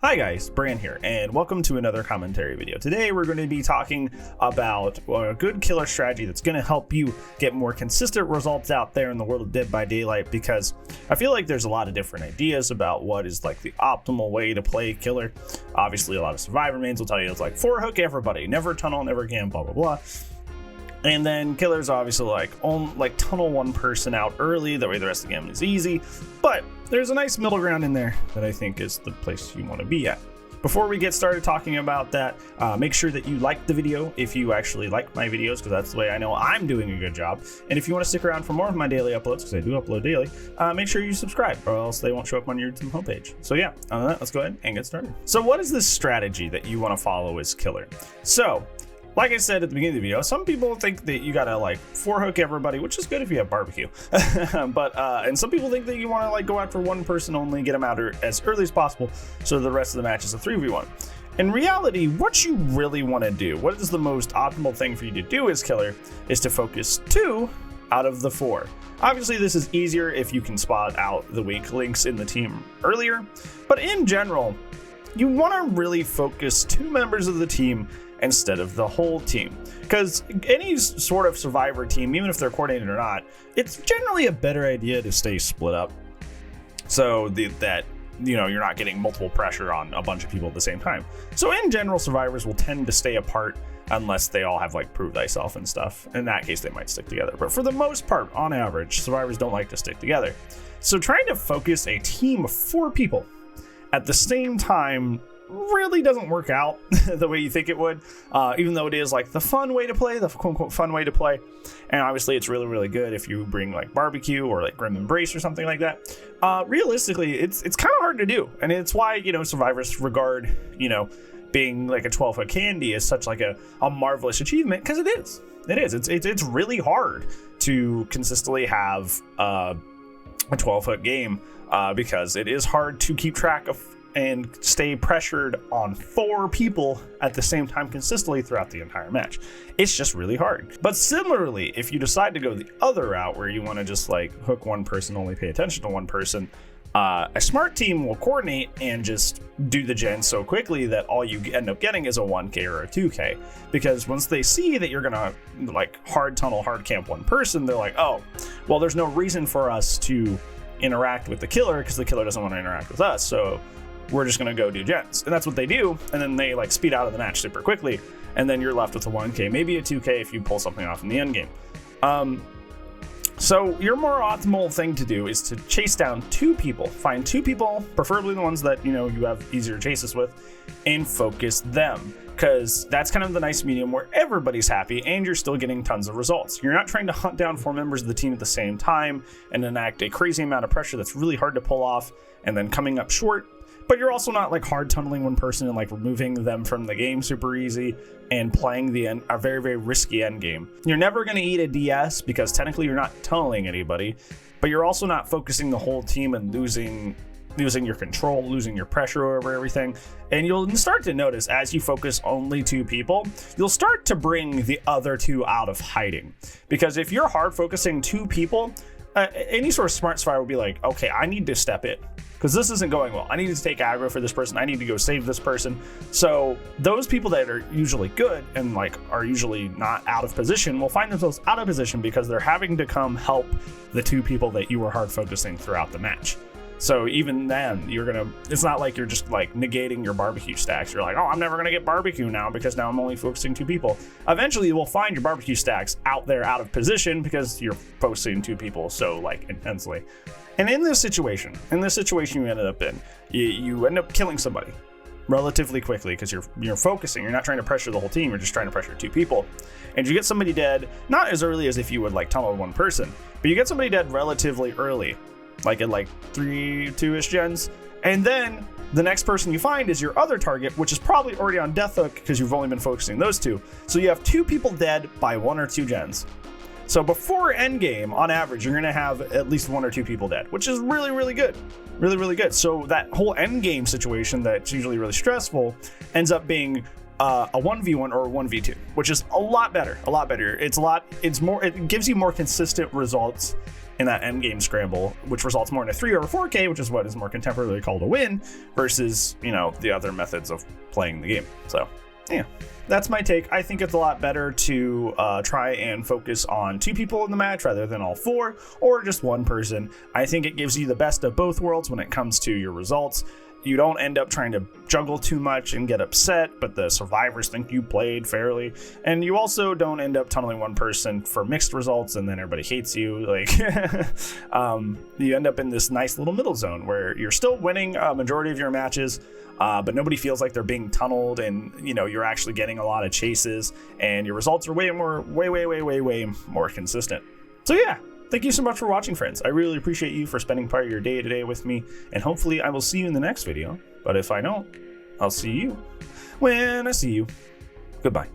Hi guys, Bran here, and welcome to another commentary video. Today we're going to be talking about a good killer strategy that's going to help you get more consistent results out there in the world of Dead by Daylight, because I feel like there's a lot of different ideas about what is like the optimal way to play killer. Obviously a lot of survivor mains will tell you it's like 4-hook everybody, never tunnel, never camp, blah blah blah. And then killers obviously like tunnel one person out early, that way the rest of the game is easy. But there's a nice middle ground in there that I think is the place you want to be at. Before we get started talking about that, make sure that you like the video if you actually like my videos, because that's the way I know I'm doing a good job. And if you want to stick around for more of my daily uploads, because I do upload daily, make sure you subscribe or else they won't show up on your YouTube homepage. So yeah, on that, let's go ahead and get started. So what is this strategy that you want to follow as killer? So like I said at the beginning of the video, some people think that you gotta like 4-hook everybody, which is good if you have barbecue. And some people think that you want to like go after one person only, get them out as early as possible, so the rest of the match is a 3v1. In reality, what you really want to do, what is the most optimal thing for you to do as killer, is to focus 2 out of the 4. Obviously, this is easier if you can spot out the weak links in the team earlier, but in general, you want to really focus 2 members of the team instead of the whole team, because any sort of survivor team, even if they're coordinated or not, it's generally a better idea to stay split up, so that you're not getting multiple pressure on a bunch of people at the same time. So in general, survivors will tend to stay apart unless they all have like prove thyself and stuff. In that case, they might stick together, but for the most part, on average, survivors don't like to stick together. So trying to focus a team of 4 people at the same time really doesn't work out the way you think it would, even though it is like the fun way to play, the quote-unquote fun way to play. And obviously it's really, really good if you bring like barbecue or like grim embrace or something like that. Realistically, it's kind of hard to do, and it's why survivors regard being like a 12-hook candy as such like a marvelous achievement, because it's really hard to consistently have a 12-hook game, because it is hard to keep track of and stay pressured on 4 people at the same time consistently throughout the entire match. It's just really hard. But similarly, if you decide to go the other route where you want to just like hook one person, only pay attention to one person, a smart team will coordinate and just do the gen so quickly that all you end up getting is a 1k or a 2k, because once they see that you're gonna like hard tunnel, hard camp one person, they're like, oh, well, there's no reason for us to interact with the killer because the killer doesn't want to interact with us, so we're just gonna go do gens. And that's what they do, and then they like speed out of the match super quickly, and then you're left with a 1k, maybe a 2k if you pull something off in the end game. So your more optimal thing to do is to chase down 2 people, find 2 people, preferably the ones that you have easier chases with, and focus them, because that's kind of the nice medium where everybody's happy and you're still getting tons of results. You're not trying to hunt down 4 members of the team at the same time and enact a crazy amount of pressure that's really hard to pull off and then coming up short. But you're also not like hard tunneling one person and like removing them from the game super easy and playing a very, very risky end game. You're never going to eat a DS because technically you're not tunneling anybody, but you're also not focusing the whole team and losing your control, losing your pressure over everything. And you'll start to notice as you focus only 2 people, you'll start to bring the other 2 out of hiding. Because if you're hard focusing 2 people, any sort of smart survivor will be like, okay, I need to step in, because this isn't going well. I need to take aggro for this person. I need to go save this person. So those people that are usually good and like are usually not out of position will find themselves out of position because they're having to come help the 2 people that you were hard focusing throughout the match. So even then, it's not like you're just like negating your barbecue stacks. You're like, oh, I'm never gonna get barbecue now because now I'm only focusing 2 people. Eventually you will find your barbecue stacks out there out of position because you're focusing 2 people so like intensely. And in this situation you ended up in, you end up killing somebody relatively quickly because you're focusing. You're not trying to pressure the whole team. You're just trying to pressure 2 people. And you get somebody dead, not as early as if you would like tunnel one person, but you get somebody dead relatively early, like at like 2-ish gens. And then the next person you find is your other target, which is probably already on death hook because you've only been focusing those 2. So you have 2 people dead by 1 or 2 gens. So before endgame, on average, you're gonna have at least 1 or 2 people dead, which is really, really good. Really, really good. So that whole endgame situation that's usually really stressful ends up being a 1v1 or a 1v2, which is a lot better. It gives you more consistent results in that end game scramble, which results more in a 3 over 4K, which is what is more contemporarily called a win, versus, you know, the other methods of playing the game. So yeah, that's my take. I think it's a lot better to try and focus on 2 people in the match rather than all 4, or just 1 person. I think it gives you the best of both worlds when it comes to your results. You don't end up trying to juggle too much and get upset, but the survivors think you played fairly. And you also don't end up tunneling 1 person for mixed results and then everybody hates you. Like, you end up in this nice little middle zone where you're still winning a majority of your matches, but nobody feels like they're being tunneled, and you know, you're actually getting a lot of chases, and your results are way more consistent. So yeah. Thank you so much for watching, friends. I really appreciate you for spending part of your day today with me, and hopefully I will see you in the next video. But if I don't, I'll see you when I see you. Goodbye.